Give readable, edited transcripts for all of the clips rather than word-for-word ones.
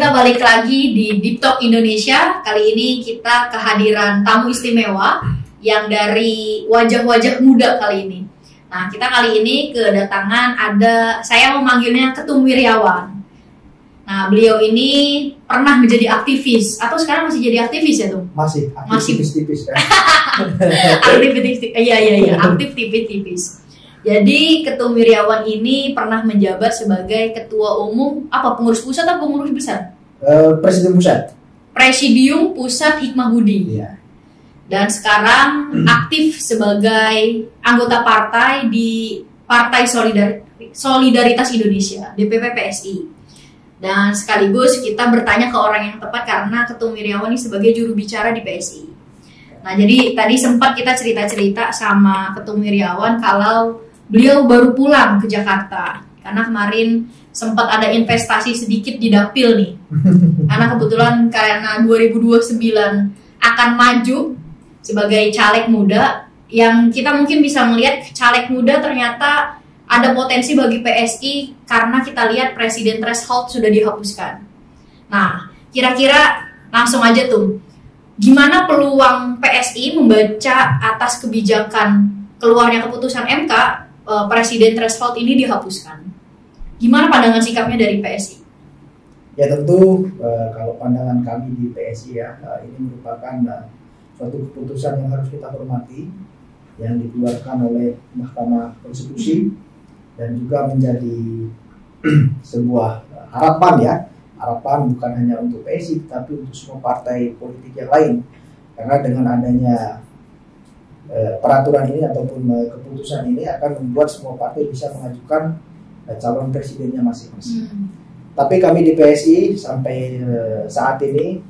kita balik lagi di Deep Talk Indonesia. Kali ini kita kehadiran tamu istimewa yang dari wajah-wajah muda kali ini. Nah, kita kali ini kedatangan saya memanggilnya Ketum Wiryawan. Nah, beliau ini pernah menjadi aktivis, atau sekarang masih jadi aktivis ya, Tum? Masih tipis-tipis kan? Aktif tipis-tipis. Jadi Ketum Wiryawan ini pernah menjabat sebagai Ketua Umum pengurus pusat atau pengurus besar? Presiden pusat. Presidium Pusat Hikmah Budi. Iya. Dan sekarang aktif sebagai anggota partai di Partai Solidaritas Indonesia, DPP PSI. Dan sekaligus kita bertanya ke orang yang tepat karena Ketum Wiryawan ini sebagai juru bicara di PSI. Nah, jadi tadi sempat kita cerita-cerita sama Ketum Wiryawan kalau beliau baru pulang ke Jakarta karena kemarin sempat ada investasi sedikit di Dapil nih. Karena kebetulan karena 2029 akan maju sebagai caleg muda, yang kita mungkin bisa melihat caleg muda ternyata ada potensi bagi PSI karena kita lihat presiden threshold sudah dihapuskan. Nah, kira-kira langsung aja tuh, gimana peluang PSI membaca atas kebijakan keluarnya keputusan MK presiden threshold ini dihapuskan? Gimana pandangan sikapnya dari PSI? Ya tentu kalau pandangan kami di PSI ini merupakan suatu keputusan yang harus kita hormati yang dikeluarkan oleh Mahkamah Konstitusi dan juga menjadi sebuah harapan bukan hanya untuk PSI tapi untuk semua partai politik yang lain, karena dengan adanya peraturan ini ataupun keputusan ini akan membuat semua partai bisa mengajukan calon presidennya masing-masing. Tapi kami di PSI sampai saat ini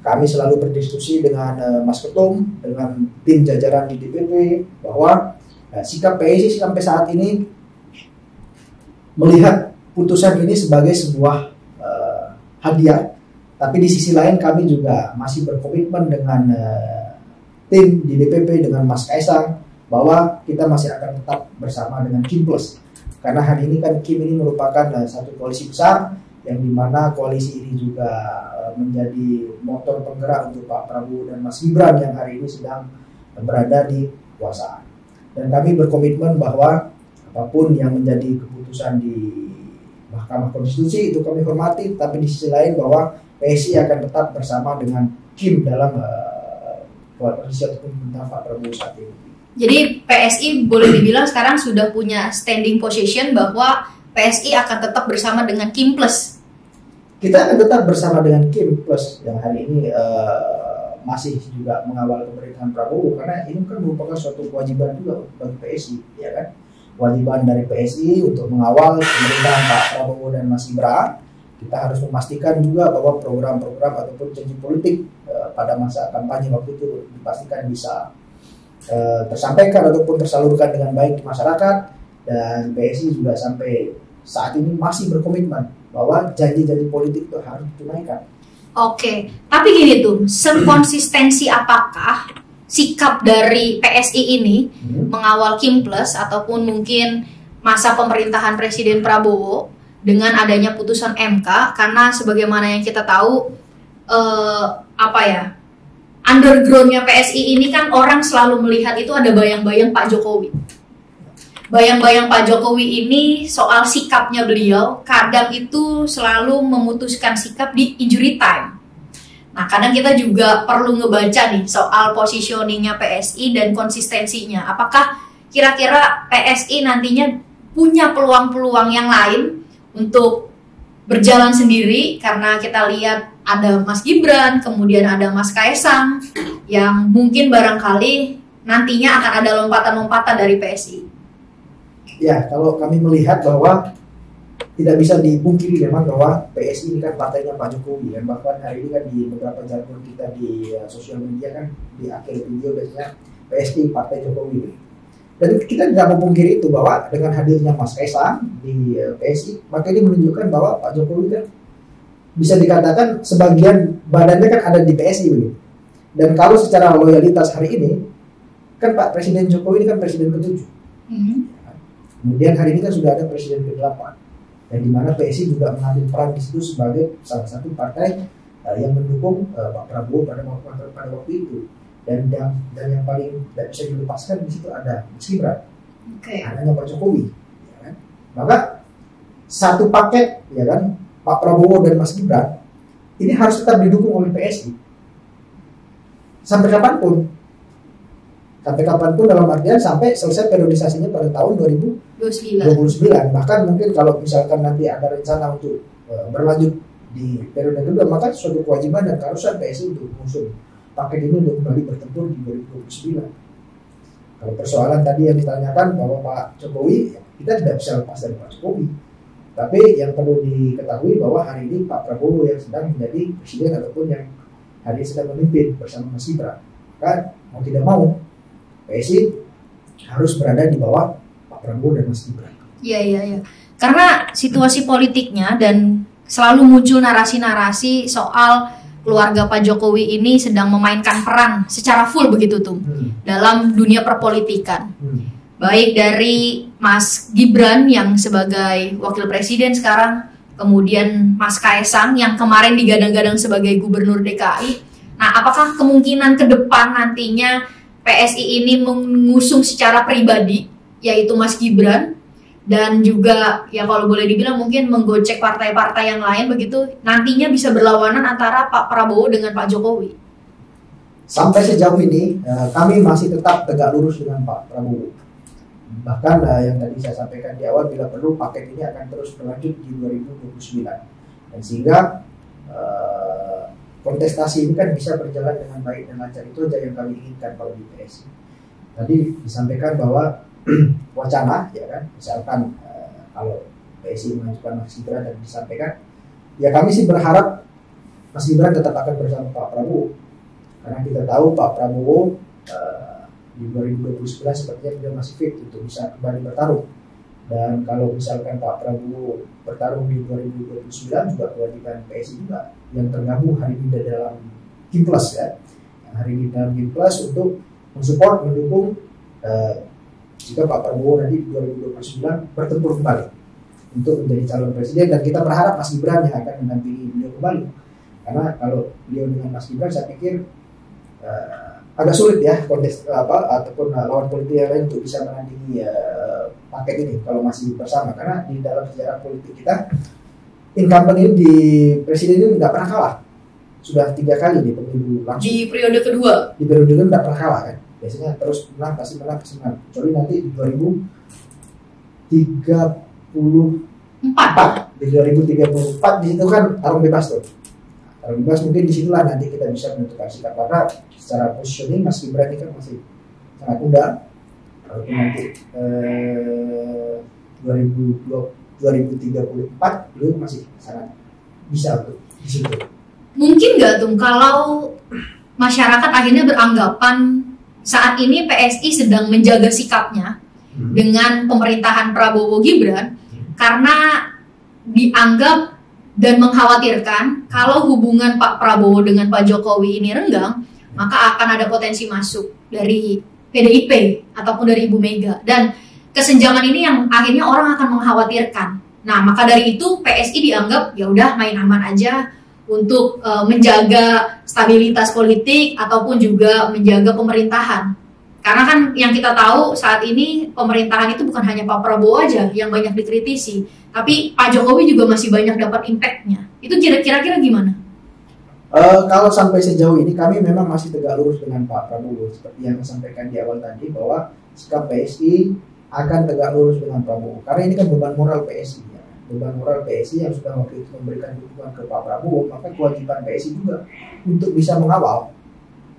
kami selalu berdiskusi dengan Mas Ketum, dengan tim jajaran di DPP bahwa sikap PSI sampai saat ini melihat putusan ini sebagai sebuah hadiah, tapi di sisi lain kami juga masih berkomitmen dengan tim di DPP dengan Mas Kaisang bahwa kita masih akan tetap bersama dengan Kim Plus, karena hari ini kan Kim ini merupakan satu koalisi besar yang dimana koalisi ini juga menjadi motor penggerak untuk Pak Prabowo dan Mas Gibran yang hari ini sedang berada di kekuasaan. Dan kami berkomitmen bahwa apapun yang menjadi keputusan di Mahkamah Konstitusi itu kami hormati, tapi di sisi lain bahwa PSI akan tetap bersama dengan Kim dalam koalisi ataupun pemerintahan Pak Prabowo saat ini. Jadi PSI boleh dibilang sekarang sudah punya standing position bahwa PSI akan tetap bersama dengan Kim Plus. Kita akan tetap bersama dengan Kim Plus yang hari ini masih juga mengawal pemerintahan Prabowo, karena ini kan merupakan suatu kewajiban juga bagi PSI, ya kan? Kewajiban dari PSI untuk mengawal pemerintahan Pak Prabowo dan Mas Gibran. Kita harus memastikan juga bahwa program-program ataupun janji politik pada masa kampanye waktu itu dipastikan bisa tersampaikan ataupun tersalurkan dengan baik di masyarakat, dan PSI juga sampai saat ini masih berkomitmen bahwa janji-janji politik itu harus ditunaikan. Oke, tapi gini tuh, sekonsistensi apakah sikap dari PSI ini mengawal Kim Plus ataupun mungkin masa pemerintahan Presiden Prabowo dengan adanya putusan MK, karena sebagaimana yang kita tahu undergroundnya PSI ini kan orang selalu melihat itu ada bayang-bayang Pak Jokowi. Bayang-bayang Pak Jokowi ini soal sikapnya beliau kadang itu selalu memutuskan sikap di injury time. Nah, kadang kita juga perlu ngebaca nih soal positioningnya PSI dan konsistensinya. Apakah kira-kira PSI nantinya punya peluang-peluang yang lain untuk berjalan sendiri, karena kita lihat ada Mas Gibran, kemudian ada Mas Kaisang yang mungkin barangkali nantinya akan ada lompatan-lompatan dari PSI. Ya, kalau kami melihat bahwa tidak bisa dipungkiri memang bahwa PSI ini kan partainya Pak Jokowi, dan bahkan hari ini kan di beberapa jargon kita di sosial media kan di akhir video biasanya PSI Partai Jokowi. Dan kita tidak memungkiri itu bahwa dengan hadirnya Mas Kaisang di PSI, maka ini menunjukkan bahwa Pak Jokowi kan bisa dikatakan sebagian badannya kan ada di PSI begitu. Dan kalau secara loyalitas hari ini kan Pak Presiden Jokowi ini kan presiden ke-7. Kemudian hari ini kan sudah ada presiden ke-8. dan di mana PSI juga mengambil peran di situ sebagai salah satu partai yang mendukung Pak Prabowo pada waktu itu. Dan yang paling tidak bisa dilepaskan di situ ada Mas Gibran, anaknya Pak Jokowi, ya kan? Maka satu paket, ya kan, Pak Prabowo dan Mas Gibran ini harus tetap didukung oleh PSI sampai kapanpun dalam artian sampai selesai periodisasinya pada tahun 2029. Bahkan mungkin kalau misalkan nanti ada rencana untuk berlanjut di periode kedua, maka suatu kewajiban dan keharusan PSI untuk mengusung paket ini untuk kembali bertempur di 2029. Kalau persoalan tadi yang ditanyakan bahwa Pak Jokowi, kita tidak bisa lepas dari Pak Jokowi. Tapi yang perlu diketahui bahwa hari ini Pak Prabowo yang sedang menjadi presiden ataupun yang hari ini sedang memimpin bersama Mas Gibran. Kan mau tidak mau PSI harus berada di bawah Pak Prabowo dan Mas Gibran. Iya. Karena situasi politiknya dan selalu muncul narasi-narasi soal keluarga Pak Jokowi ini sedang memainkan peran secara full begitu tuh dalam dunia perpolitikan. Baik dari Mas Gibran yang sebagai wakil presiden sekarang, kemudian Mas Kaesang yang kemarin digadang-gadang sebagai gubernur DKI. Nah, apakah kemungkinan ke depan nantinya PSI ini mengusung secara pribadi, yaitu Mas Gibran, dan juga ya kalau boleh dibilang mungkin menggocek partai-partai yang lain begitu, nantinya bisa berlawanan antara Pak Prabowo dengan Pak Jokowi? Sampai sejauh ini kami masih tetap tegak lurus dengan Pak Prabowo. Bahkan yang tadi saya sampaikan di awal, bila perlu paket ini akan terus berlanjut di 2029, dan sehingga kontestasi ini kan bisa berjalan dengan baik dan lancar. Itu aja yang kami inginkan kalau di PSI. Tadi disampaikan bahwa wacana, ya kan, misalkan kalau PSI mengajukan Mas Gibran dan disampaikan, ya kami sih berharap Mas Gibran tetap akan bersama Pak Prabowo, karena kita tahu Pak Prabowo di 2029 sepertinya beliau masih fit untuk bisa kembali bertarung. Dan kalau misalkan Pak Prabowo bertarung di 2029, juga kewajiban PSI juga yang tergabung hari ini dalam Gimplas, ya, hari ini dalam Gimplas untuk mensupport, mendukung jika Pak Prabowo nanti di 2029 bertempur kembali untuk menjadi calon presiden. Dan kita berharap Mas Gibran yang akan mendampingi beliau kembali, karena kalau beliau dengan Mas Gibran, saya pikir agak sulit ya ataupun lawan politik yang lain untuk bisa menandingi paket ini kalau masih bersama, karena di dalam sejarah politik kita incumbent ini di presiden ini nggak pernah kalah, sudah 3 kali di pemilu langsung di periode kedua nggak pernah kalah kan, biasanya terus menang pasti menang, kecuali nanti di 2034 di situ kan tarung bebas tuh. Tarung bebas mungkin disitulah nanti kita bisa menentukan sikap, karena secara positioning Mas Gibran ini kan masih sangat muda. Kalau nanti 2034 beliau masih sangat bisa untuk di situ. Mungkin nggak tuh kalau masyarakat akhirnya beranggapan saat ini PSI sedang menjaga sikapnya dengan pemerintahan Prabowo Gibran karena dianggap dan mengkhawatirkan kalau hubungan Pak Prabowo dengan Pak Jokowi ini renggang, maka akan ada potensi masuk dari PDIP ataupun dari Ibu Mega, dan kesenjangan ini yang akhirnya orang akan mengkhawatirkan. Nah, maka dari itu PSI dianggap ya udah main aman aja untuk menjaga stabilitas politik ataupun juga menjaga pemerintahan. Karena kan yang kita tahu saat ini pemerintahan itu bukan hanya Pak Prabowo aja yang banyak dikritisi, tapi Pak Jokowi juga masih banyak dapat impact-nya. Itu kira-kira gimana? Kalau sampai sejauh ini kami memang masih tegak lurus dengan Pak Prabowo, seperti yang disampaikan di awal tadi bahwa sikap PSI akan tegak lurus dengan Prabowo. Karena ini kan beban moral PSI, ya. Beban moral PSI yang sudah waktu itu memberikan dukungan ke Pak Prabowo, maka kewajiban PSI juga untuk bisa mengawal,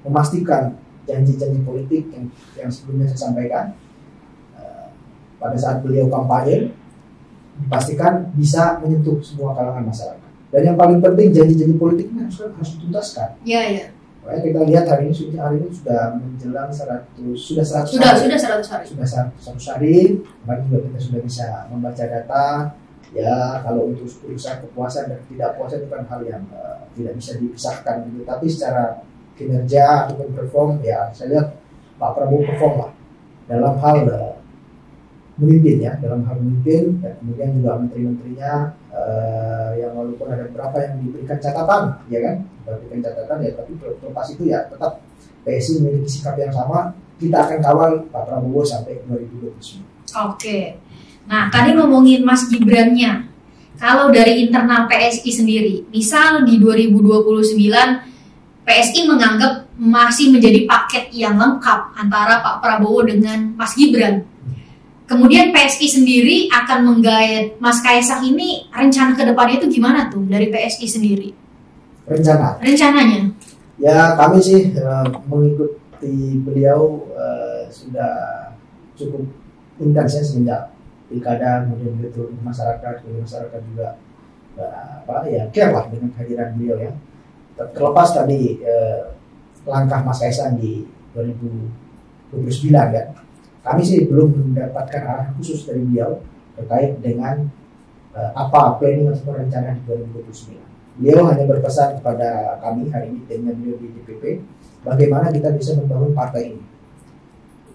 memastikan janji-janji politik yang sebelumnya saya sampaikan pada saat beliau kampanye, dipastikan bisa menyentuh semua kalangan masyarakat. Dan yang paling penting, janji-janji politiknya harus dituntaskan. Iya. Makanya kita lihat hari ini sudah menjelang 100 hari. Kemarin juga kita sudah bisa membaca data. Ya, kalau untuk urusan kepuasan dan tidak puasan itu kan hal yang tidak bisa dipisahkan gitu. Tapi secara kinerja ataupun perform, ya saya lihat Pak Prabowo perform lah dalam hal memimpin ya, dalam hal memimpin, dan kemudian juga menteri-menterinya yang walaupun ada beberapa yang diberikan catatan, ya kan, diberikan catatan ya, tapi terlepas itu ya tetap PSI memiliki sikap yang sama. Kita akan kawal Pak Prabowo sampai 2029. Oke. Nah, tadi ngomongin Mas Gibran-nya. Kalau dari internal PSI sendiri, misal di 2029 PSI menganggap masih menjadi paket yang lengkap antara Pak Prabowo dengan Mas Gibran. Kemudian PSI sendiri akan menggait Mas Kaisang ini, rencana ke depannya itu gimana tuh dari PSI sendiri? Rencananya? Ya kami sih mengikuti beliau sudah cukup intens ya semenjak pilkada, kemudian begitu masyarakat juga care lah dengan kehadiran beliau ya. Terlepas tadi langkah Mas Kaisang di 2029 kan, kami sih belum mendapatkan arahan khusus dari beliau terkait dengan apa planning atau rencana di 2029. Beliau hanya berpesan kepada kami hari ini dengan beliau di DPP, bagaimana kita bisa membangun partai ini.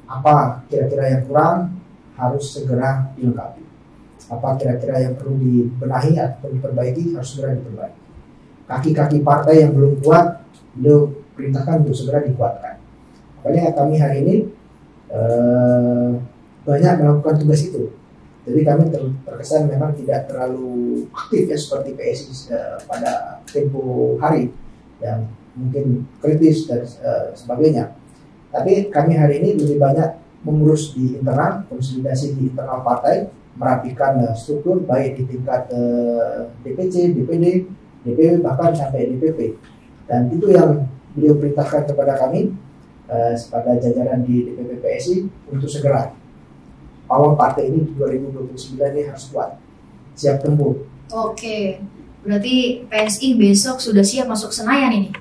Apa kira-kira yang kurang harus segera dilengkapi. Apa kira-kira yang perlu dibenahi atau diperbaiki harus segera diperbaiki. Kaki-kaki partai yang belum kuat, beliau perintahkan untuk segera dikuatkan. Makanya kami hari ini banyak melakukan tugas itu. Jadi kami terkesan memang tidak terlalu aktif ya seperti PSI pada tempo hari yang mungkin kritis dan sebagainya. Tapi kami hari ini lebih banyak mengurus di internal, konsolidasi di internal partai, merapikan struktur baik di tingkat DPC, DPD, DPW bahkan sampai DPP. Dan itu yang beliau perintahkan kepada kami pada jajaran di DPP PSI untuk segera awal partai ini di 2029 ini harus kuat, siap tempur. Oke, berarti PSI besok sudah siap masuk Senayan ini?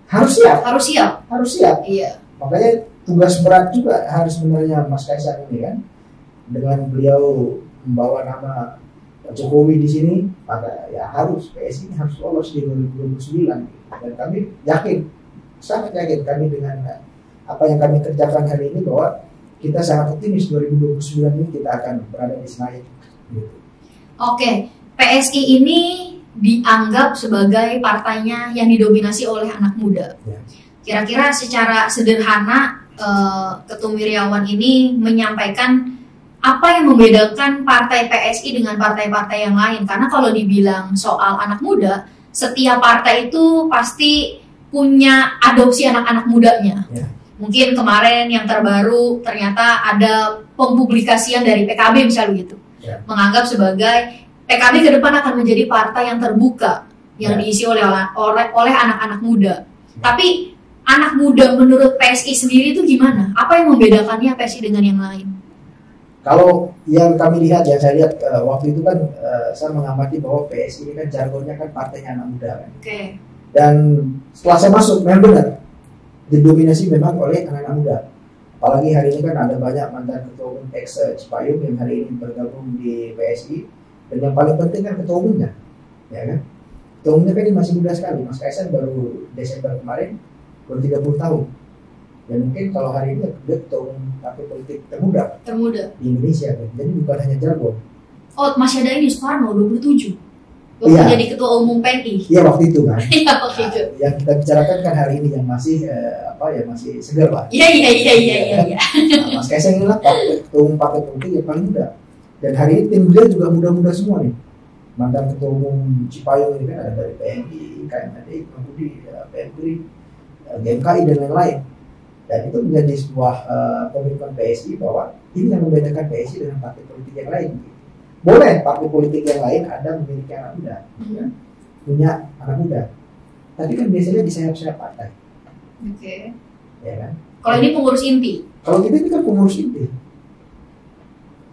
Harus siap. Iya. Makanya tugas berat juga harus sebenarnya Mas Kaisang ini kan, dengan beliau membawa nama Pak Jokowi di sini, maka ya harus PSI ini harus lolos di 2029. Dan kami yakin, sangat yakin kami dengan apa yang kami kerjakan hari ini bahwa kita sangat optimis 2029 ini kita akan berada di Senayan. Gitu. Oke, PSI ini dianggap sebagai partainya yang didominasi oleh anak muda. Ya. Kira-kira secara sederhana, Ketum Wiryawan ini menyampaikan apa yang membedakan partai PSI dengan partai-partai yang lain. Karena kalau dibilang soal anak muda, setiap partai itu pasti punya adopsi anak-anak mudanya. Ya. Mungkin kemarin yang terbaru ternyata ada pempublikasian dari PKB misalnya gitu, ya, menganggap sebagai PKB ke depan akan menjadi partai yang terbuka, yang diisi oleh anak-anak muda. Tapi anak muda menurut PSI sendiri itu gimana? Apa yang membedakannya PSI dengan yang lain? Kalau yang kami lihat, yang saya lihat waktu itu kan saya mengamati bahwa PSI ini kan jargonnya kan partainya anak muda kan. Oke. Dan setelah saya masuk memang benar didominasi memang oleh anak-anak muda. Apalagi hari ini kan ada banyak mantan ketua umum ex Cipayung yang hari ini bergabung di PSI, dan yang paling penting kan ketua umumnya, ya kan? Ketua umumnya kan ini masih muda sekali. Mas Kaisang baru Desember kemarin baru 30 tahun. Dan mungkin kalau hari ini dia ketua umum partai politik termuda di Indonesia kan. Jadi bukan hanya jargon. Oh, masih ada ini Soekarno 27. Waktu Iya. jadi ketua umum PNI. Iya waktu itu kan. Iya waktu itu. Yang kita bicarakan kan hari ini yang masih masih segar lah. Iya. Nah, Mas Kaisang ini lah ketua umum partai politik yang paling muda. Dan hari ini tim dia juga muda-muda semua nih. Mantan ketua umum Cipayung ini kan ada dari PNI, KMD, Kemudi, PNI, GMKI dan lain-lain. Dan itu menjadi sebuah komitmen PSI bahwa ini yang membedakan PSI dengan partai politik yang lain. Boleh partai politik yang lain ada memiliki anak muda, ya, punya anak muda. Tapi kan biasanya di sayap-sayap partai. Oke. Ya kan? Kalau ini pengurus inti. Kalau kita ini kan pengurus inti.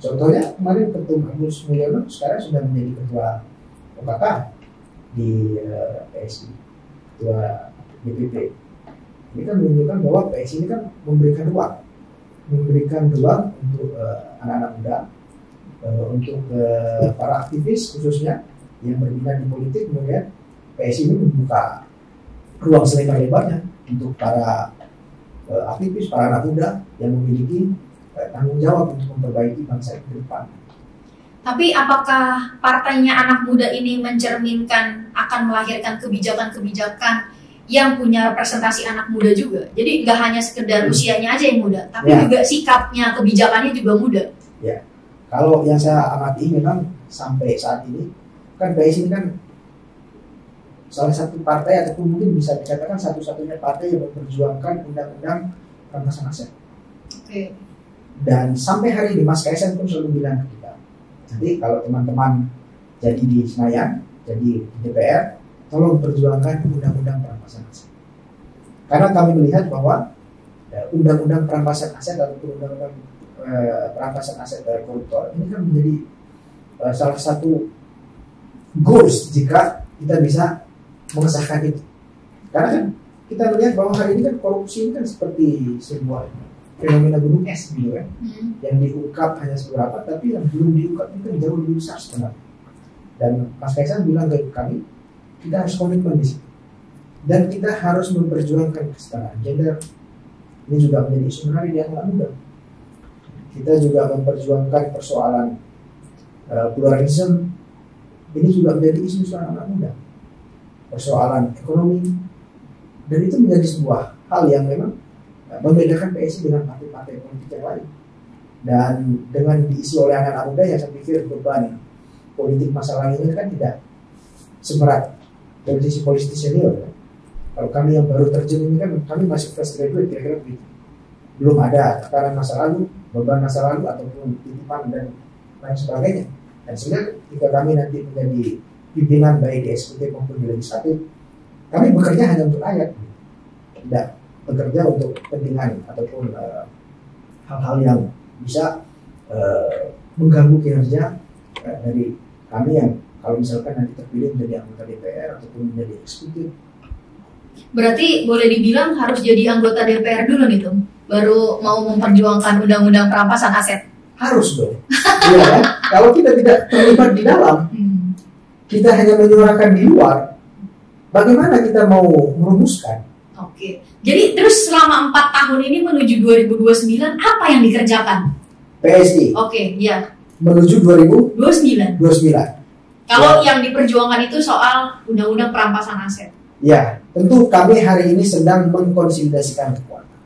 Contohnya kemarin Ketum Agus Mulyono sekarang sudah menjadi ketua OKK di PSI, ketua DPP. Ini kan menunjukkan bahwa PSI ini kan memberikan ruang untuk anak-anak muda, untuk para aktivis khususnya yang berminat di politik. Kemudian PSI ini membuka ruang selebar-lebarnya untuk para aktivis, para anak muda yang memiliki tanggung jawab untuk memperbaiki bangsa ke depan. Tapi apakah partainya anak muda ini mencerminkan akan melahirkan kebijakan-kebijakan yang punya representasi anak muda juga? Jadi nggak hanya sekedar usianya aja yang muda, tapi juga sikapnya, kebijakannya juga muda. Ya, kalau yang saya amati memang sampai saat ini kan PSI ini kan salah satu partai ataupun mungkin bisa dikatakan satu-satunya partai yang memperjuangkan undang-undang perampasan aset. Oke. Dan sampai hari ini Mas Kaisang pun selalu bilang ke kita, jadi kalau teman-teman jadi di Senayan, jadi di DPR, tolong perjuangkan undang-undang perampasan aset. Karena kami melihat bahwa undang-undang perampasan aset ataupun undang-undang perampasan aset dari koruptor ini kan menjadi salah satu goals jika kita bisa mengesahkan itu. Karena kan kita melihat bahwa hari ini kan korupsi ini kan seperti sebuah fenomena gunung es gitu kan, yang diungkap hanya seberapa, tapi yang belum diungkap itu jauh lebih besar sebenarnya. Dan Mas Kaisang bilang ke kami, kita harus komitmen di situ, dan kita harus memperjuangkan kesetaraan gender. Ini juga menjadi isu menarik di anak muda. Kita juga memperjuangkan persoalan pluralisme. Ini juga menjadi isu anak muda. Persoalan ekonomi, dan itu menjadi sebuah hal yang memang membedakan PSI dengan partai-partai politik yang lain. Dan dengan diisi oleh anak-anak muda yang saya pikir beban politik masalah ini kan tidak seberat politisi senior kan. Kalau kami yang baru terjun ini kan kami masih fresh graduate, kira-kira begitu. Belum ada tekanan masa lalu, beban masa lalu ataupun titipan dan lain sebagainya. Dan sehingga jika kami nanti menjadi pimpinan baik di eksekutif maupun di legislatif, kami bekerja hanya untuk rakyat, tidak bekerja untuk kepentingan ataupun hal-hal yang bisa mengganggu kinerja dari kami yang kalau misalkan nanti terpilih menjadi anggota DPR ataupun menjadi eksekutif. Berarti boleh dibilang harus jadi anggota DPR dulu nih Tum, baru mau memperjuangkan undang-undang perampasan aset? Harus dong. Iya kan? Kalau kita tidak terlibat di dalam, kita hanya menyuarakan di luar, bagaimana kita mau merumuskan? Oke. Jadi terus selama 4 tahun ini menuju 2029 apa yang dikerjakan? PSI. Oke, ya. Menuju 2029. Kalau yang diperjuangkan itu soal undang-undang perampasan aset. Ya, tentu kami hari ini sedang mengkonsolidasikan kekuatan.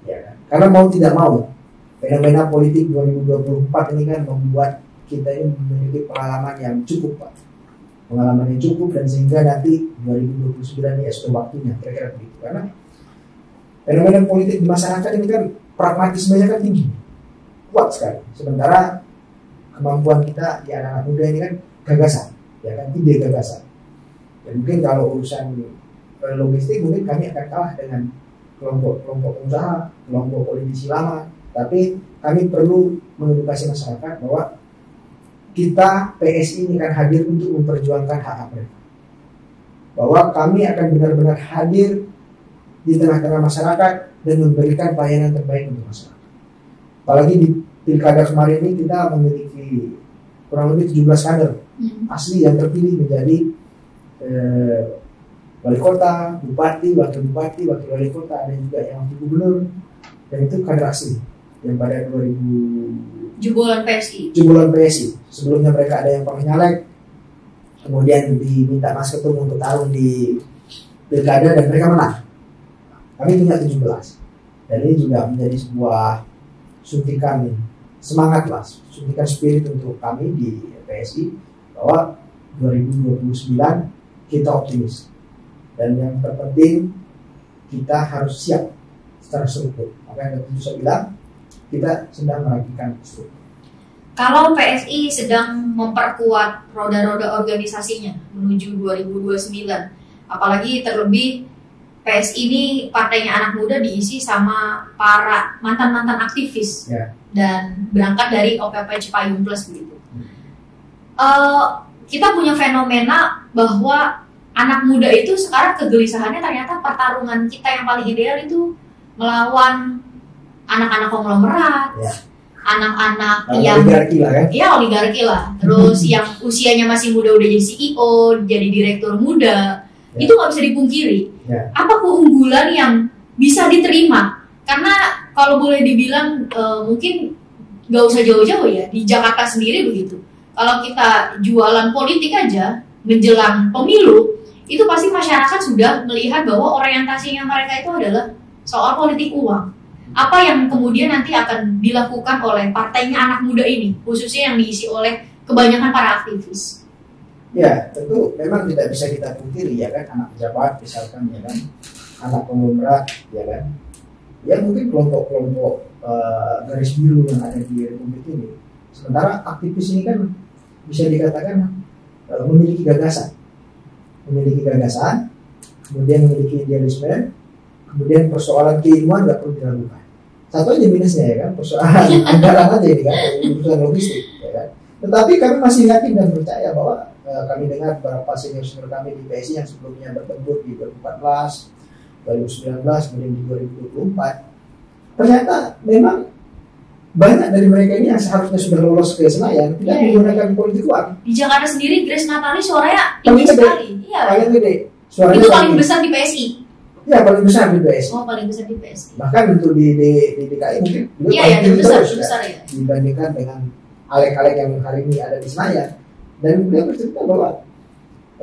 Ya kan? Karena mau tidak mau, fenomena politik 2024 ini kan membuat kita ini memiliki pengalaman yang cukup, Pak. Pengalaman yang cukup, dan sehingga nanti 2029 ya sudah waktunya, kira-kira begitu. Karena fenomena politik di masyarakat ini kan pragmatismenya kan tinggi, kuat sekali. Sementara kemampuan kita di anak-anak muda ini kan gagasan, ya kan, ide gagasan. Dan mungkin kalau urusan logistik mungkin kami akan kalah dengan kelompok pengusaha, kelompok politisi lama. Tapi kami perlu mengedukasi masyarakat bahwa kita PSI ini akan hadir untuk memperjuangkan hak mereka. Bahwa kami akan benar-benar hadir di tengah-tengah masyarakat dan memberikan pelayanan terbaik untuk masyarakat. Apalagi di pilkada kemarin ini kita memiliki kurang lebih 17 kader asli yang terpilih menjadi wali kota, bupati, wakil wali kota, ada juga yang wakil gubernur, dan itu kader asli yang pada 2000 jebolan PSI. Sebelumnya mereka ada yang pernah nyalek, kemudian diminta Mas Ketum untuk tarung di pilkada dan mereka menang. Kami punya 17, dan ini juga menjadi sebuah suntikan semangat lah, suntikan spirit untuk kami di PSI bahwa 2029 kita optimis, dan yang terpenting kita harus siap secara struktur. Makanya tadi saya bilang kita sedang merapikan struktur. Kalau PSI sedang memperkuat roda-roda organisasinya menuju 2029, apalagi terlebih PSI ini partainya anak muda diisi sama para mantan-mantan aktivis dan berangkat dari OPP Cipayung Plus begitu. Kita punya fenomena bahwa anak muda itu sekarang kegelisahannya ternyata pertarungan kita yang paling ideal itu melawan anak-anak konglomerat, anak-anak yang oligarki lah. Terus yang usianya masih muda udah jadi CEO, jadi direktur muda, itu nggak bisa dipungkiri. Apa keunggulan yang bisa diterima? Karena kalau boleh dibilang mungkin nggak usah jauh-jauh ya, di Jakarta sendiri begitu. Kalau kita jualan politik aja menjelang pemilu, itu pasti masyarakat sudah melihat bahwa orientasinya mereka itu adalah soal politik uang. Apa yang kemudian nanti akan dilakukan oleh partainya anak muda ini, khususnya yang diisi oleh kebanyakan para aktivis. Ya, tentu memang tidak bisa kita pungkiri ya kan, anak pejabat misalkan ya kan, anak konglomerat ya kan, ya mungkin kelompok-kelompok garis biru yang ada di Republik ini. Sementara aktivis ini kan bisa dikatakan memiliki gagasan, kemudian memiliki idealisme, kemudian persoalan keilmuan nggak perlu diragukan. Satu aja minusnya ya kan, persoalan anggaran aja ini kan, urusan logistik ya kan. Tetapi kami masih yakin dan percaya bahwa kami dengar beberapa senior kami di PSI yang sebelumnya bertempur di 2014, 2019, kemudian di 2024, ternyata memang banyak dari mereka ini yang seharusnya sudah lolos ke Senayan tidak menggunakan politik uang. Di Jakarta sendiri Grace Natali suaranya paling tinggi sekali. Iya. Paling gede. Suaranya itu paling besar di PSI. Ya paling besar di PSI. Oh paling besar di PSI. Bahkan untuk di DKI mungkin paling besar ya. Dibandingkan dengan alek-alek yang hari ini ada di Senayan. Dan beliau bercerita bahwa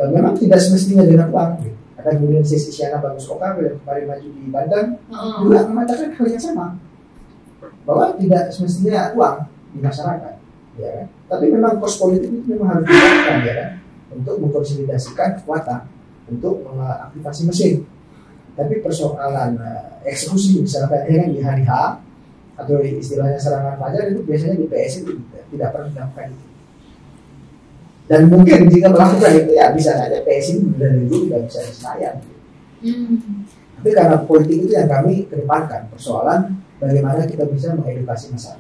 memang tidak semestinya dengan uang. Ada kemudian sesi Siana Bagus Oka yang kemarin maju di Bandung juga mengatakan hal yang sama, bahwa tidak semestinya uang di masyarakat, ya kan? Tapi memang kos politik itu memang harus dilakukan ya kan, untuk mengkonsolidasikan kekuatan, untuk mengaktifasi mesin. Tapi persoalan eksekusi misalkan ya kan, di hari H atau istilahnya serangan fajar itu biasanya di PSI itu tidak pernah dilakukan itu. Dan mungkin jika melakukan itu ya bisa saja PSI dan itu tidak bisa disenayan. Tapi karena politik itu yang kami kedepankan, persoalan bagaimana kita bisa mengedukasi masyarakat.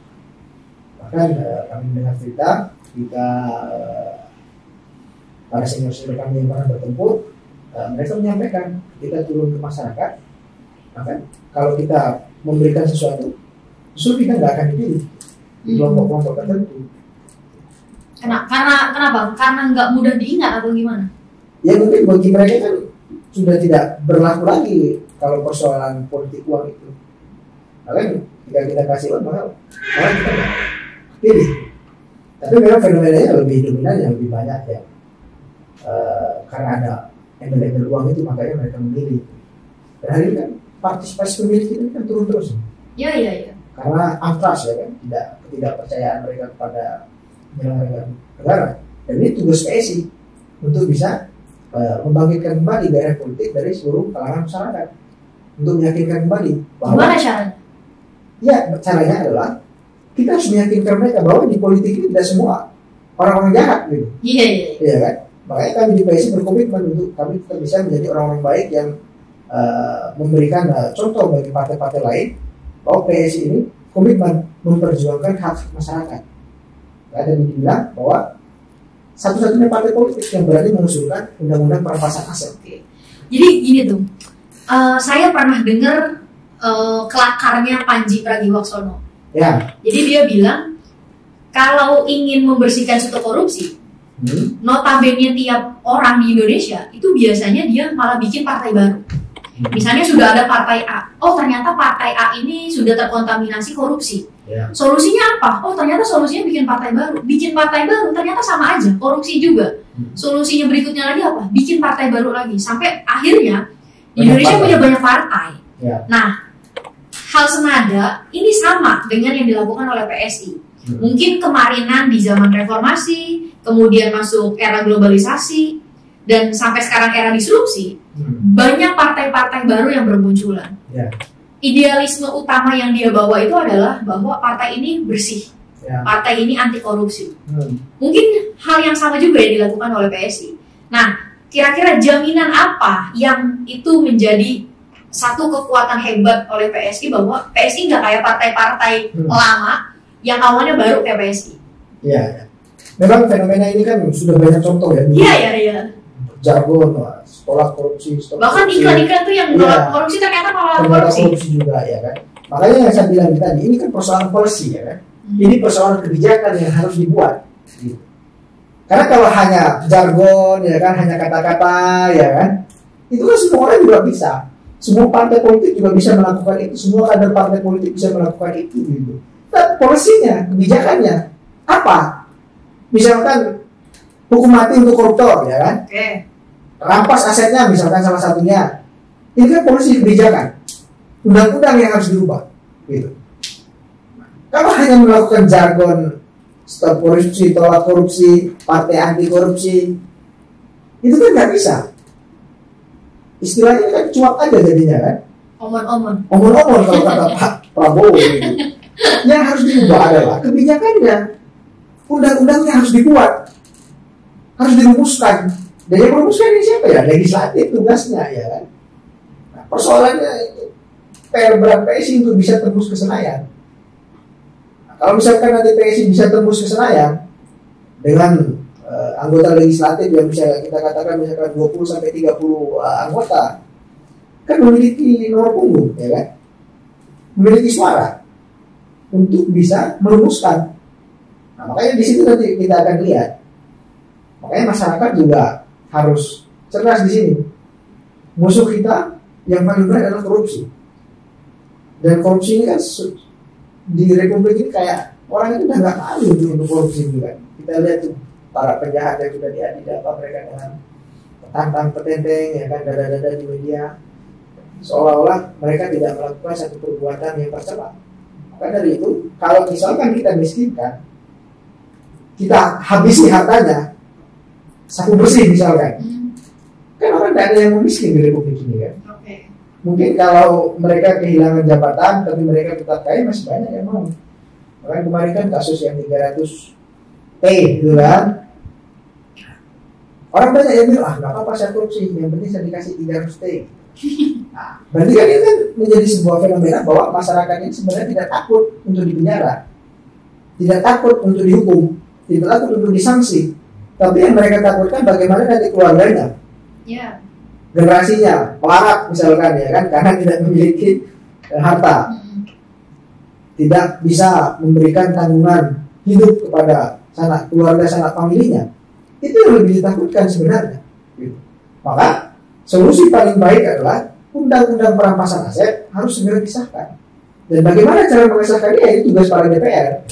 Bahkan kami mendengar cerita ketika para senior kami yang pernah bertempur, mereka menyampaikan kita turun ke masyarakat, bahkan kalau kita memberikan sesuatu, justru kita nggak akan dipilih di kelompok-kelompok tertentu. Kenapa? Karena nggak mudah diingat atau gimana? Ya mungkin bagi mereka kan sudah tidak berlaku lagi kalau persoalan politik uang itu. Makanya jika kita kasih uang malah kita pilih. Tapi memang fenomenanya lebih dominan, yang lebih banyak ya. Karena ada embel-embel uang itu makanya mereka memilih. Dan hari ini kan partisipasi pemilih kita kan turun terus. Iya. Karena antras ya kan, ketidakpercayaan mereka kepada penyelenggara negara. Dan ini tugas PSI untuk bisa membangkitkan kembali gairah politik dari seluruh kalangan masyarakat, untuk meyakinkan kembali bahwa gimana caranya? Ya caranya adalah kita harus meyakinkan mereka bahwa di politik ini tidak semua orang-orang jahat gitu. Iya kan? Makanya kami di PSI berkomitmen untuk kami tetap bisa menjadi orang-orang baik yang memberikan contoh bagi partai-partai lain bahwa PSI ini komitmen memperjuangkan hak masyarakat. Dan dibilang bahwa satu-satunya partai politik yang berani mengusulkan undang-undang perampasan aset. Jadi gini tuh, saya pernah dengar kelakarnya Panji Pragiwaksono. Ya. Jadi dia bilang kalau ingin membersihkan suatu korupsi, notabene tiap orang di Indonesia itu biasanya dia malah bikin partai baru. Misalnya sudah ada partai A, oh ternyata partai A ini sudah terkontaminasi korupsi. Solusinya apa? Oh ternyata solusinya bikin partai baru. Bikin partai baru ternyata sama aja, korupsi juga. Solusinya berikutnya lagi apa? Bikin partai baru lagi. Sampai akhirnya Indonesia punya banyak partai. Nah, hal senada ini sama dengan yang dilakukan oleh PSI. Mungkin kemarinan di zaman reformasi, kemudian masuk era globalisasi, dan sampai sekarang era disrupsi, banyak partai-partai baru yang bermunculan. Idealisme utama yang dia bawa itu adalah bahwa partai ini bersih, partai ini anti korupsi. Mungkin hal yang sama juga yang dilakukan oleh PSI. Nah, kira-kira jaminan apa yang itu menjadi satu kekuatan hebat oleh PSI, bahwa PSI nggak kayak partai-partai lama yang awalnya baru kayak PSI? Iya. Memang fenomena ini kan sudah banyak contoh ya. Iya. Jargon, tolak korupsi. Bahkan iklan-iklan tuh yang tolak korupsi ternyata malah korupsi juga ya kan. Makanya yang saya bilang tadi, ini kan persoalan policy ya kan. Ini persoalan kebijakan yang harus dibuat. Gitu. Karena kalau hanya jargon ya kan, hanya kata-kata ya kan, itu kan semua orang juga bisa. Semua partai politik juga bisa melakukan itu, semua kader partai politik bisa melakukan itu gitu. Tapi polisinya, kebijakannya apa? Misalkan hukum mati untuk koruptor, ya kan? Rampas asetnya misalkan salah satunya. Ini kan polisi kebijakan. Undang-undang yang harus dirubah gitu. Kalau hanya melakukan jargon stop korupsi, tolak korupsi, partai anti korupsi, itu kan nggak bisa. Istilahnya kan cuap aja jadinya kan. Omon-omon Kalau kata Pak Prabowo gitu. Yang harus diubah adalah kebijakannya. Undang-undangnya harus dibuat. Harus dirumuskan. Dan yang merumuskan ini siapa ya? Legislatif tugasnya ya kan. Nah, persoalannya PR berat PSI untuk bisa tembus ke Senayan. Nah, kalau misalkan nanti PSI bisa tembus ke Senayan dengan anggota legislatif yang bisa kita katakan misalkan 20 sampai 30 anggota, kan memiliki nomor punggung, ya kan? Memiliki suara untuk bisa merumuskan. Nah, makanya di situ nanti kita akan lihat. Makanya masyarakat juga harus cerdas di sini. Musuh kita yang paling berat adalah korupsi. Dan korupsi ini kan di Republik ini kayak orang itu udah nggak malu untuk korupsi juga. Kita lihat tuh para penjahat yang sudah diadili apa mereka dengan tantang petenteng ya kan, dada-dada di media, seolah-olah mereka tidak melakukan satu perbuatan yang tercela. Maka dari itu, kalau misalkan kita miskinkan, kita habisi hartanya, saku bersih misalkan, kan orang tidak ada yang miskin di Republik ini kan. Mungkin kalau mereka kehilangan jabatan, tapi mereka tetap kaya, masih banyak yang mau. Makanya kemarin kan kasus yang 300T gitu kan. Orang banyak yang bilang, nggak apa-apa saya korupsi, yang penting saya dikasih 300T. Nah, berarti kan itu kan menjadi sebuah fenomena bahwa masyarakat ini sebenarnya tidak takut untuk dipenjara, tidak takut untuk dihukum, tidak takut untuk disanksi. Tapi yang mereka takutkan bagaimana nanti keluarganya, generasinya, pelarat misalkan ya kan, karena tidak memiliki harta, tidak bisa memberikan tanggungan hidup kepada sanak keluarga, sanak familinya. Itu yang lebih ditakutkan sebenarnya. Gitu. Maka solusi paling baik adalah undang-undang perampasan aset harus segera disahkan. Dan bagaimana cara mengesahkannya itu tugas para DPR.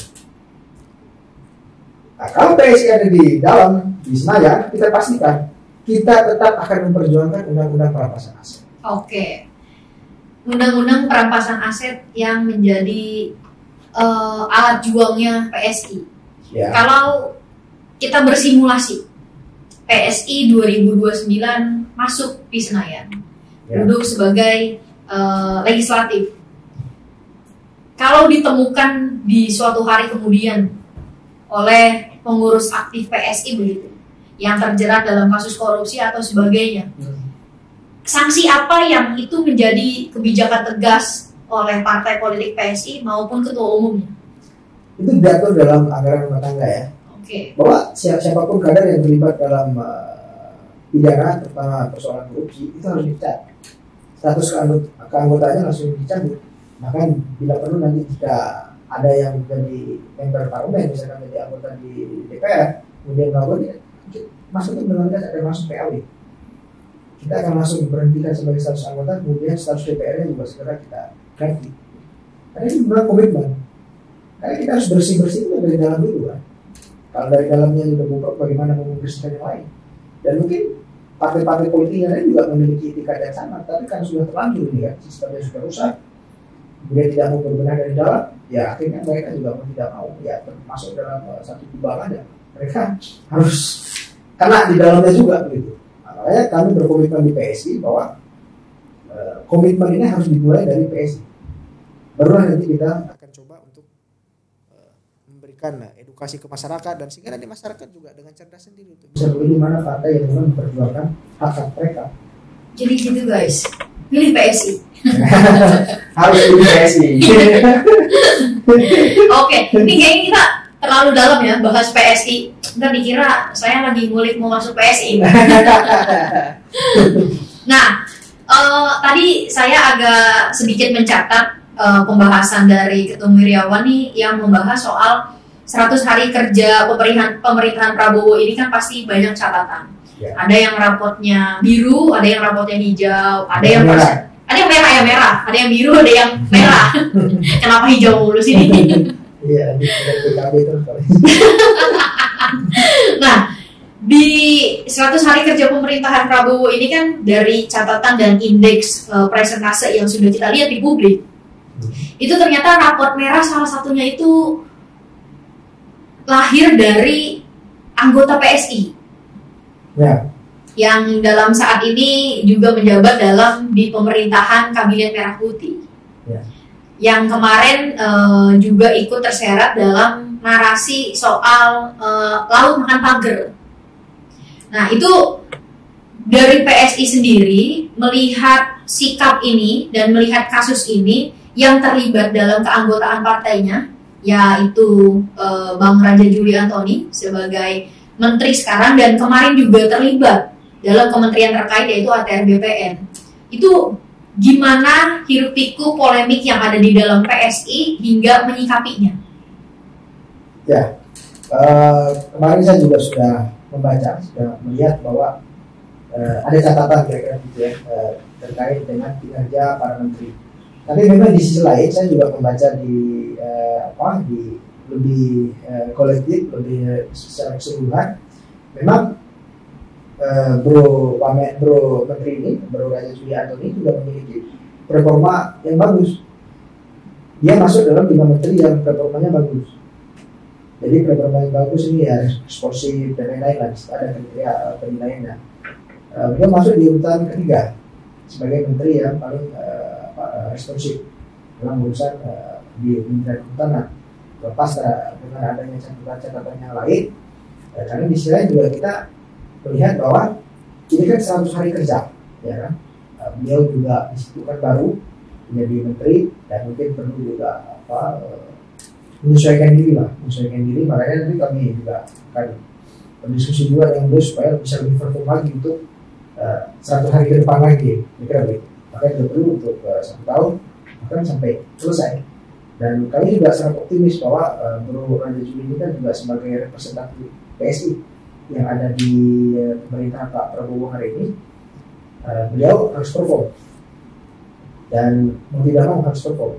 Nah, kalau PSI ada di dalam di Senayan, kita pastikan kita tetap akan memperjuangkan undang-undang perampasan aset. Oke. Undang-undang perampasan aset yang menjadi alat juangnya PSI. Ya. Kalau kita bersimulasi PSI 2029 masuk di Senayan, duduk sebagai legislatif. Kalau ditemukan di suatu hari kemudian oleh pengurus aktif PSI begitu, yang terjerat dalam kasus korupsi atau sebagainya, sanksi apa yang itu menjadi kebijakan tegas oleh partai politik PSI maupun ketua umumnya? Itu diatur dalam anggaran rumah tangga ya. Bahwa siapapun kader yang terlibat dalam pidana, terutama persoalan korupsi, itu harus dipecat. Status keanggotaannya langsung dicabut. Bahkan bila perlu nanti jika ada yang jadi member parlemen, misalkan menjadi anggota di DPR, kemudian melakukan masuk ke dalam gas, ada masuk PAW. Kita akan langsung berhentikan sebagai status anggota, kemudian status DPR-nya juga segera kita ganti. Karena ini benar komitmen. Karena kita harus bersih-bersih dari dalam dulu kan. Kalau dari dalamnya sudah buka, bagaimana membersihkan yang lain? Dan mungkin partai-partai politik yang lain juga memiliki etikat yang sama, tapi kan sudah terlanjur nih kan, sistemnya sudah rusak. Kemudian tidak mau berbenah dari dalam, ya akhirnya mereka juga mau tidak mau, ya termasuk dalam satu kubangan ya. Mereka harus kena di dalamnya juga begitu. Nah, makanya kami berkomitmen di PSI bahwa komitmen ini harus dimulai dari PSI. Barulah nanti kita akan coba untuk memberikan edukasi ke masyarakat, dan sehingga nanti masyarakat juga dengan cerdas sendiri untuk bisa memilih mana partai yang memang memperjuangkan hak-hak mereka. Jadi gitu guys, pilih PSI. Harus pilih PSI. Oke, ini kayaknya kita terlalu dalam ya bahas PSI. Ntar dikira saya lagi ngulik mau masuk PSI. Nah, tadi saya agak sedikit mencatat pembahasan dari Ketum Wirjawan nih yang membahas soal 100 hari kerja pemerintahan Prabowo ini kan pasti banyak catatan. Ya. Ada yang rapotnya biru, ada yang rapotnya hijau, ada yang Ada yang merah ya merah, ada yang biru, ada yang merah. Kenapa hijau mulu sini? Iya, di PKB terus. Nah, di 100 hari kerja pemerintahan Prabowo ini kan dari catatan dan indeks presentase yang sudah kita lihat di publik, itu ternyata raport merah salah satunya itu lahir dari anggota PSI. Ya. Yang dalam saat ini juga menjabat di pemerintahan Kabinet Merah Putih. Ya. Yang kemarin juga ikut terseret dalam narasi soal laut makan pager. Nah, itu dari PSI sendiri melihat sikap ini dan melihat kasus ini yang terlibat dalam keanggotaan partainya, yaitu Bang Raja Juli Antoni sebagai menteri sekarang dan kemarin juga terlibat dalam kementerian terkait yaitu ATR BPN. Itu gimana hiruk pikuk polemik yang ada di dalam PSI hingga menyikapinya? Ya, kemarin saya juga sudah membaca, sudah melihat bahwa ada catatan kira-kira gitu ya terkait dengan kinerja para menteri. Tapi memang di sisi lain saya juga membaca di lebih kolektif, lebih secara keseluruhan. Memang Bro Menteri ini, Bro Raja Juli Antoni juga memiliki performa yang bagus. Dia masuk dalam 5 menteri yang performanya bagus. Jadi performa yang bagus ini ya responsif dan lain-lain lah. Ada kriteria penilaiannya. Dia masuk di urutan ketiga sebagai menteri yang paling responsif dalam urusan di Kementerian Kehutanan. Lepas dengan adanya catatan yang lain, karena di sisi lain juga kita melihat bahwa ini kan 100 hari kerja, ya kan? Beliau juga disitu kan baru menjadi menteri dan mungkin perlu juga menyesuaikan diri. Makanya nanti kami juga akan berdiskusi juga dengan beliau supaya bisa lebih perform lagi untuk 100 hari ke depan lagi, kira-kira begitu. Makanya kita perlu untuk 1 tahun bahkan sampai selesai. Dan kami juga sangat optimis bahwa Bro Raja Juli ini kan juga sebagai representatif PSI yang ada di pemerintahan Pak Prabowo hari ini, beliau harus perform dan mau tidak mau harus perform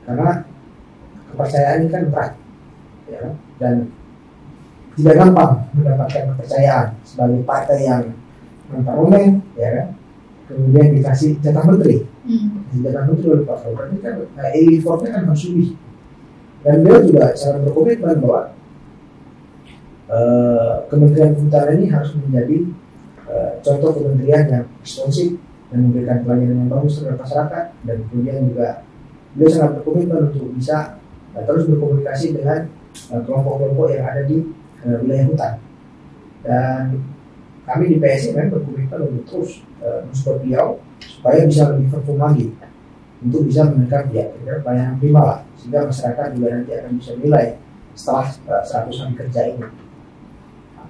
karena kepercayaan ini kan berat, ya, dan tidak gampang mendapatkan kepercayaan sebagai partai yang non-parlemen, ya kan, kemudian dikasih jatah menteri. Jatah menteri oleh Pak Prabowo ini kan effortnya kan harus lebih, dan beliau juga sangat berkomitmen bahwa Kementerian Kehutanan ini harus menjadi contoh kementerian yang responsif dan memberikan pelayanan yang bagus terhadap masyarakat, dan kemudian juga beliau sangat berkomitmen untuk bisa terus berkomunikasi dengan kelompok-kelompok yang ada di wilayah hutan. Dan kami di PSI memang berkomitmen untuk terus mensupport beliau supaya bisa lebih perform lagi untuk bisa memberikan pelayanan prima lah, sehingga masyarakat juga nanti akan bisa menilai setelah 100 hari kerja ini.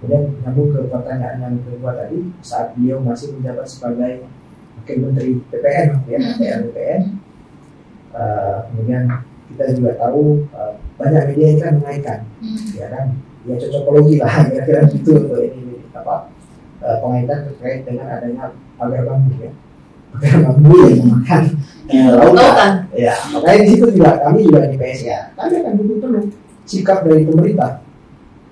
Kemudian nyambung ke pertanyaan yang kedua tadi, saat beliau masih menjabat sebagai Wakil Menteri PPN, ya, PPN. Kemudian kita juga tahu banyak media yang kan mengaitkan, ya kan, ya cocokologi lah, kira-kira gitu untuk ini pengaitan terkait dengan adanya pagar bambu, ya, pagar bambu yang memakan lautan. Ya, makanya di situ juga kami juga di PSI, ya, kami akan dukung penuh sikap dari pemerintah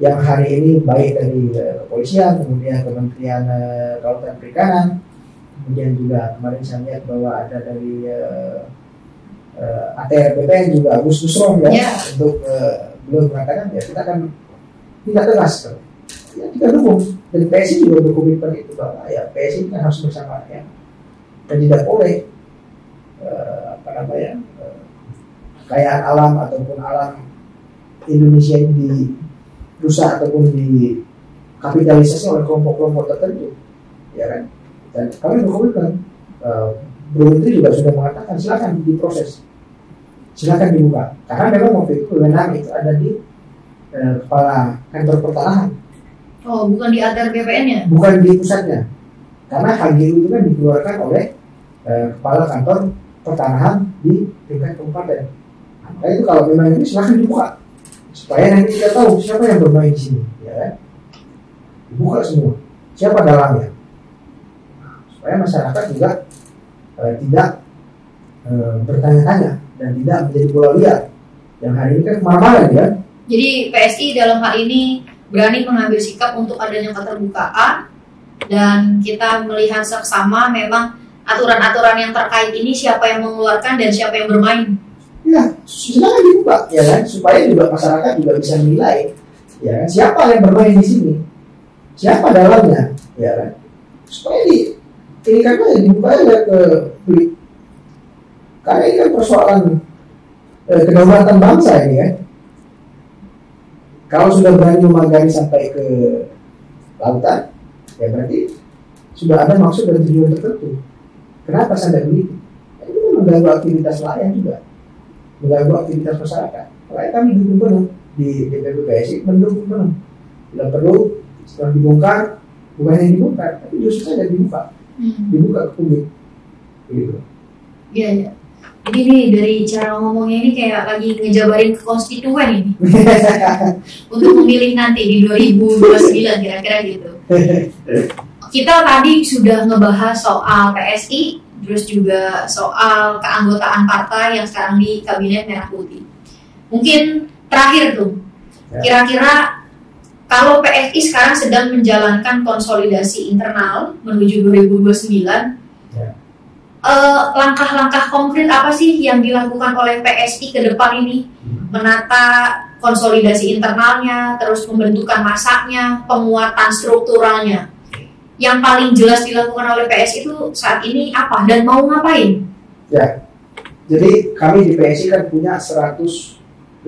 yang hari ini baik dari kepolisian, kemudian Kementerian Kelautan Perikanan, kemudian juga kemarin saya lihat bahwa ada dari ATR BPN juga Agus Nusron, ya, untuk beliau mengatakan ya kita akan tidak tegas, ya, kita dukung, dan PSI juga berkomitmen itu bahwa ya PSI kan harus bersama, ya, dan tidak boleh kekayaan alam ataupun alam Indonesia ini dirusak ataupun dikapitalisasi oleh kelompok-kelompok tertentu, ya kan. Dan kami berkomitmen, Bro Menteri juga sudah mengatakan silakan diproses, silakan dibuka, karena memang waktu itu kewenangan itu ada di kepala kantor pertanahan. Oh, bukan di ATR BPN-nya? Bukan di pusatnya, karena HGU itu kan dikeluarkan oleh kepala kantor pertanahan di tingkat kabupaten. Nah, itu kalau memang ini silakan dibuka, supaya nanti kita tahu siapa yang bermain di sini, ya kan? Dibuka semua, siapa dalangnya, supaya masyarakat juga tidak bertanya-tanya dan tidak menjadi bola liar. Yang hari ini kan kemana-mana ya. Jadi PSI dalam hal ini berani mengambil sikap untuk adanya keterbukaan, dan kita melihat seksama memang aturan-aturan yang terkait ini siapa yang mengeluarkan dan siapa yang bermain. Ya, silakan dibuka ya kan, supaya juga masyarakat juga bisa menilai ya kan, siapa yang bermain di sini, siapa dalamnya, ya kan, supaya ini kan dibuka aja ke publik. Karena ini kan persoalan kedaulatan bangsa ini ya. Kalau sudah berani memagari sampai ke lautan, ya berarti sudah ada maksud dan tujuan tertentu. Kenapa sampai begitu? Itu mengganggu aktivitas nelayan juga, mengganggu aktivitas masyarakat. Makanya kami dukung penuh di DPP PSI, mendukung penuh. Bila perlu setelah dibongkar, bukan yang dibongkar, tapi justru saja dibuka ke publik. Gitu. Iya, iya. Jadi nih dari cara ngomongnya ini kayak lagi ngejabarin ke konstituen ini untuk memilih nanti di 2029 kira-kira gitu. Kita tadi sudah ngebahas soal PSI, terus juga soal keanggotaan partai yang sekarang di Kabinet Merah Putih. Mungkin terakhir tuh, kira-kira kalau PSI sekarang sedang menjalankan konsolidasi internal menuju 2029, langkah-langkah konkret apa sih yang dilakukan oleh PSI ke depan ini? Menata konsolidasi internalnya, terus pembentukan masaknya, penguatan strukturalnya. Yang paling jelas dilakukan oleh PSI itu saat ini apa dan mau ngapain? Ya, jadi kami di PSI kan punya 188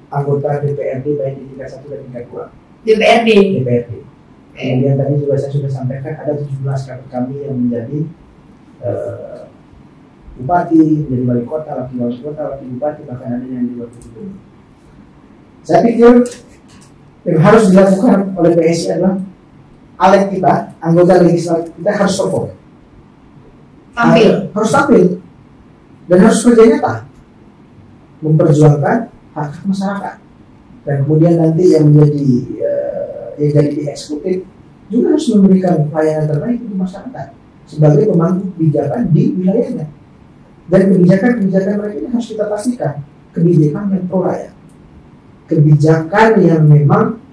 anggota DPRD baik di tingkat 1 dan tingkat 2. DPRD. Kemudian tadi juga saya sudah sampaikan ada 17 kader kami yang menjadi bupati, menjadi wali kota, wakil wali kota, wakil bupati, bahkan ada yang di luar itu. Saya pikir yang harus dilakukan oleh PSI adalah alat kita, anggota legislatif kita harus perform, harus tampil dan harus kerja nyata, memperjuangkan hak masyarakat. Dan kemudian nanti yang menjadi yang jadi di eksekutif juga harus memberikan pelayanan terbaik untuk masyarakat sebagai pemangku kebijakan di wilayahnya. Dan kebijakan-kebijakan mereka ini harus kita pastikan kebijakan yang pro rakyat, kebijakan yang memang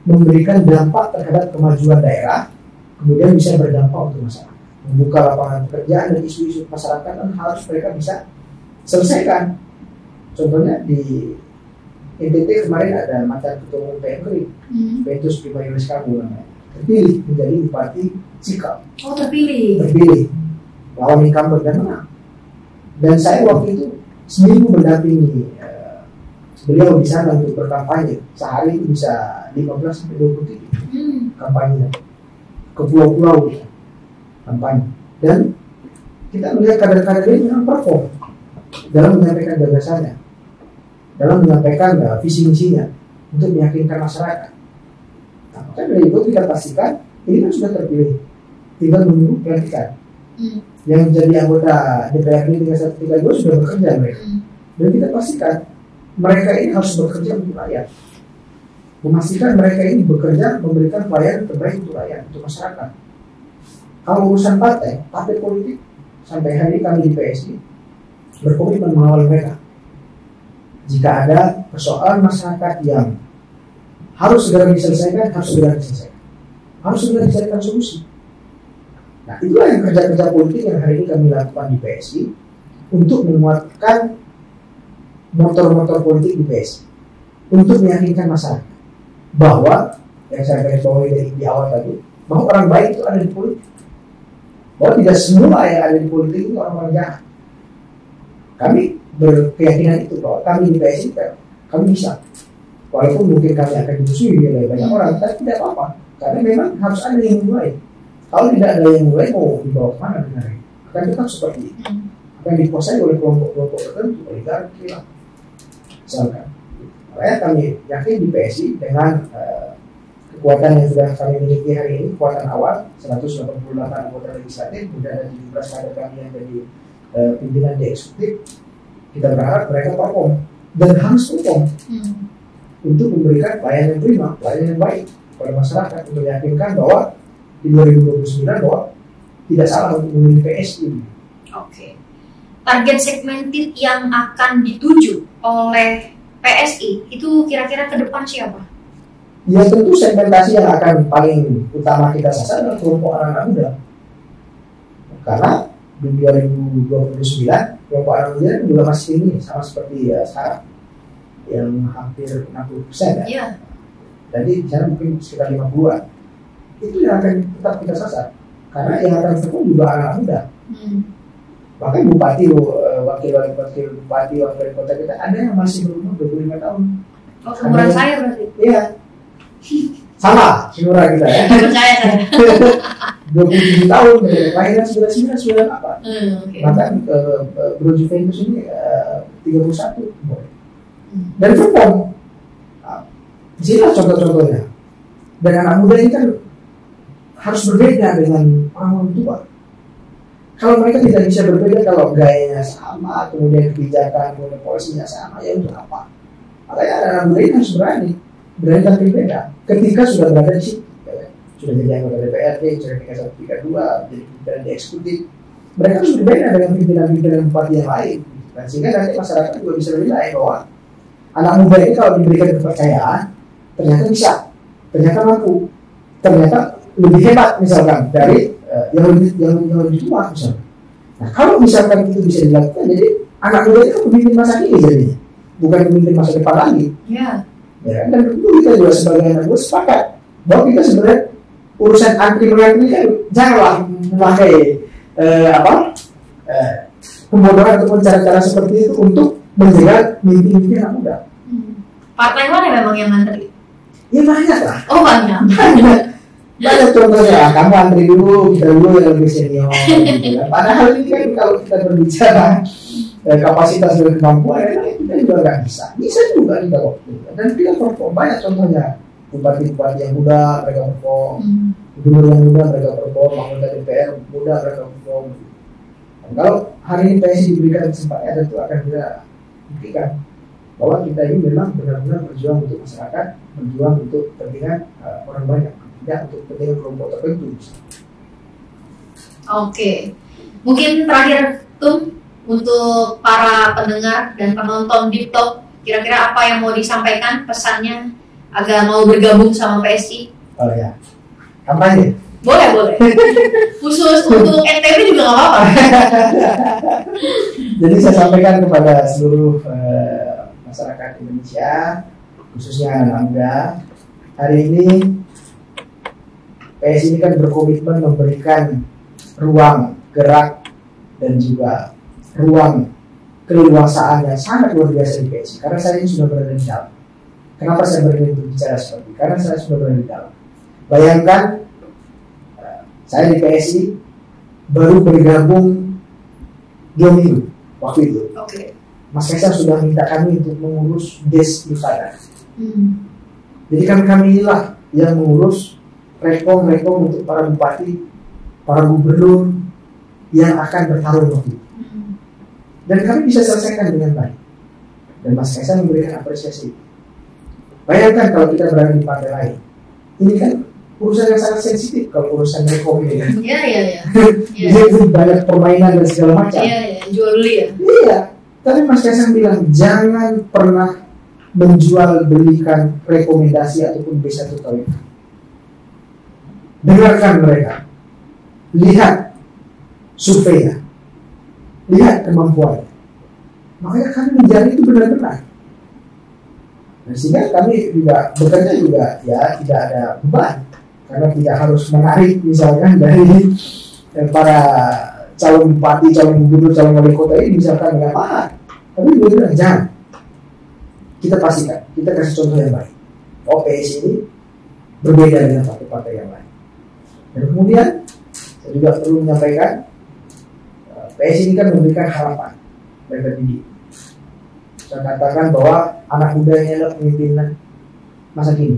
memberikan dampak terhadap kemajuan daerah, kemudian bisa berdampak untuk masyarakat, membuka lapangan pekerjaan dan isu-isu masyarakat yang harus mereka bisa selesaikan. Contohnya di NTT kemarin ada mantan ketua umum PMI, Petrus Primayolis Kamu namanya, terpilih menjadi bupati Sikap. Oh, terpilih. Lawan incumbent dan menang. Dan saya waktu itu seminggu mendampingi beliau di sana untuk berkampanye. Sehari itu bisa 15 sampai 20 titik kampanye ke pulau-pulau kampanye. Dan kita melihat kader-kader ini memang perform dalam menyampaikan gagasannya, dalam menyampaikan visi misinya untuk meyakinkan masyarakat. Nah, maka dari itu kita pastikan ini kan sudah terpilih, tinggal menunggu pelantikan. Yang jadi anggota DPRD tingkat 1, tingkat 2 sudah bekerja mereka. Dan kita pastikan mereka ini harus bekerja untuk rakyat, memastikan mereka ini bekerja memberikan pelayanan terbaik untuk rakyat, untuk masyarakat. Kalau urusan partai politik, sampai hari ini kami di PSI berkomitmen mengawal mereka. Jika ada persoalan masyarakat yang harus segera diselesaikan, harus segera dicarikan solusi. Nah, itulah yang kerja-kerja politik yang hari ini kami lakukan di PSI untuk menguatkan motor-motor politik di PSI, untuk meyakinkan masyarakat bahwa yang saya garis bawahi di awal tadi, bahwa orang baik itu ada di politik, bahwa tidak semua yang ada di politik itu orang-orang jahat. Kami berkeyakinan itu bahwa kami di PSI kami bisa, walaupun mungkin kami akan dimusuhi oleh banyak orang, tapi tidak apa-apa, karena memang harus ada yang mulai. Kalau tidak ada yang mulai, mau dibawa kemana benar? Akan tetap seperti itu, akan dikuasai oleh kelompok-kelompok tertentu, oligarki lah, misalkan. Makanya kami yakin di PSI dengan kekuatan yang sudah kami miliki hari ini, kekuatan awal 188 anggota legislatif, kemudian ada 17 kader kami yang jadi pimpinan di eksekutif. Kita berharap mereka perform dan harus perform untuk memberikan pelayanan prima, pelayanan yang baik kepada masyarakat, untuk meyakinkan bahwa di 2029 bahwa tidak salah untuk memilih PSI. Oke. target segmented yang akan dituju oleh PSI itu kira-kira ke depan siapa? Ya tentu segmentasi yang akan paling utama kita sasar adalah kelompok anak-anak muda. Karena di 2029 kelompok anak muda juga masih tinggi sama seperti sekarang yang hampir 60% ya. Iya. Jadi di sana mungkin sekitar 50-an. Itu yang akan tetap kita sasar. Karena yang akan terpon juga anak muda. Bahkan bupati, wakil bupati, wakil kota kita ada yang masih berumur 25 tahun. Oh, umuran saya berarti? Iya. Sama, seluruh kita ya. Percaya saya. 27 tahun, lahiran 99 sudah apa? Okay. Bahkan Bro Juventus ini 31. Dan perform. Di sini contoh-contohnya. Dan anak muda ini kan harus berbeda dengan orang tua. Kalau mereka tidak bisa berbeda, kalau gayanya sama, kemudian kebijakan, kemudian polisinya sama, ya untuk apa? Makanya anak muda ini harus berani tampil beda. Ketika sudah berada di situ, ya, sudah jadi anggota DPRD, sudah tingkat 1, tingkat 2, jadi pimpinan di eksekutif, mereka harus berbeda dengan pimpinan-pimpinan bupati yang lain. Dan sehingga nanti masyarakat juga bisa menilai bahwa anak muda ini kalau diberikan kepercayaan, ternyata bisa, ternyata mampu, ternyata lebih hebat misalkan dari yang lebih tua misalnya. Nah kalau misalkan itu bisa dilakukan, jadi anak muda itu pemimpin masa kini jadinya, bukan pemimpin masa depan lagi. Yeah. Ya, dan tentu kita juga sebagai anak muda sepakat bahwa kita sebenarnya urusan antri mengantri kan janganlah memakai pembodohan ataupun cara-cara seperti itu untuk menjegal mimpi-mimpi anak muda. Partai mana memang yang ngantri? Ya banyak lah. Oh banyak. Banyak contohnya, kamu antri dulu, kita dulu yang lebih senior gitu kan. Padahal ini kan kalau kita berbicara kapasitas dan kemampuan, kita juga nggak bisa juga kita waktu. Dan kita perform, banyak contohnya. Bupati-bupati yang muda, mereka perform. Gubernur yang muda, mereka perform. Anggota DPR muda, mereka perform. Dan kalau hari ini PSI diberikan kesempatan, tentu akan kita buktikan bahwa kita ini memang benar-benar berjuang untuk masyarakat, berjuang untuk kepentingan orang banyak, tidak untuk kepentingan kelompok tertentu. Oke, mungkin terakhir Tum, untuk para pendengar dan penonton Deep Talk, kira-kira apa yang mau disampaikan pesannya agar mau bergabung sama PSI? Oh ya, kampanye. Boleh. Khusus untuk NTB juga nggak apa-apa. Jadi saya sampaikan kepada seluruh masyarakat Indonesia, khususnya anak muda, hari ini PSI ini kan berkomitmen memberikan ruang gerak dan juga ruang keleluasaan yang sangat luar biasa di PSI. Karena saya ini sudah berada di dalam. Kenapa saya berani bicara seperti itu? Karena saya sudah berada di dalam. Bayangkan saya di PSI baru bergabung 2 minggu waktu itu. Oke. Mas Kaisang sudah minta kami untuk mengurus des pilkada. Jadi kami inilah yang mengurus rekom untuk para bupati, para gubernur yang akan bertarung waktu itu. Dan kami bisa selesaikan dengan baik. Dan Mas Kaisang memberikan apresiasi. Bayangkan kalau kita berada di partai lain. Ini kan urusan yang sangat sensitif kalau urusan rekom ini kan. Iya. Jadi banyak permainan dan segala macam. Iya, jual beli ya. Iya. Tapi Mas Kaisang bilang jangan pernah menjual belikan rekomendasi ataupun B1 tahun. Dengarkan mereka. Lihat surveinya. Lihat kemampuan. Makanya kami menjadi itu benar-benar. Nah, sehingga kami juga bekerja juga ya tidak ada beban karena tidak harus menarik misalkan dari para calon bupati, calon gubernur, calon wali kota ini misalkan dengan mahal. Tapi gue bilang jangan. Kita pastikan, kita kasih contoh yang baik. OPS ini berbeda dengan partai-partai yang lain. Dan kemudian saya juga perlu menyampaikan PSI ini kan memberikan harapan bagi pendidik. Saya katakan bahwa anak muda ini adalah pemimpinan masa kini,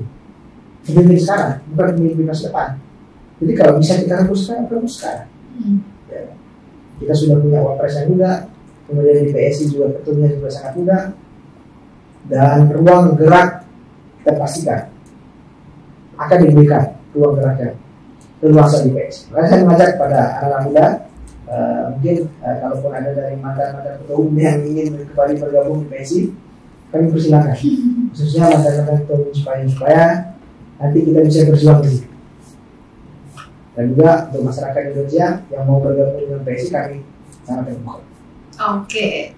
pemimpin sekarang, bukan pemimpin masa depan. Jadi kalau bisa kita rebus sekarang. Ya. Kita sudah punya wapres yang muda, kemudian di PSI juga ketumnya juga sangat muda, dan ruang gerak kita pastikan akan diberikan ruang gerak yang leluasa di PSI. Maka saya mengajak pada anak-anak muda Mungkin kalaupun ada dari mantan-mantan ketua umum yang ingin kembali bergabung di PSI, kami persilakan. Khususnya mantan-mantan ketua umum supaya nanti kita bisa berjuang di sini. Dan juga untuk masyarakat Indonesia yang mau bergabung dengan PSI, kami sangat terbuka. Oke.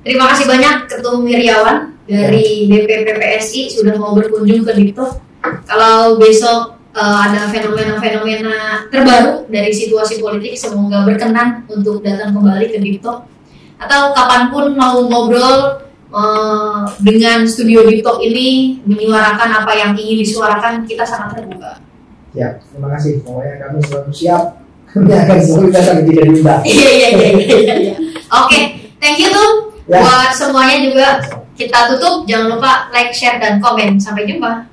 Terima kasih banyak Ketua Wiryawan dari DPP PSI sudah mau berkunjung ke Dipto. Kalau besok ada fenomena-fenomena terbaru dari situasi politik, semoga berkenan untuk datang kembali ke Dipto. Atau kapanpun mau ngobrol dengan studio Dipto ini, menyuarakan apa yang ingin disuarakan, kita sangat terbuka. Ya, terima kasih. Pokoknya kami selalu siap. Kami akan selalu datang ketika diundang. Iya. Oke, thank you tuh. Ya. Buat semuanya juga kita tutup. Jangan lupa like, share, dan komen. Sampai jumpa.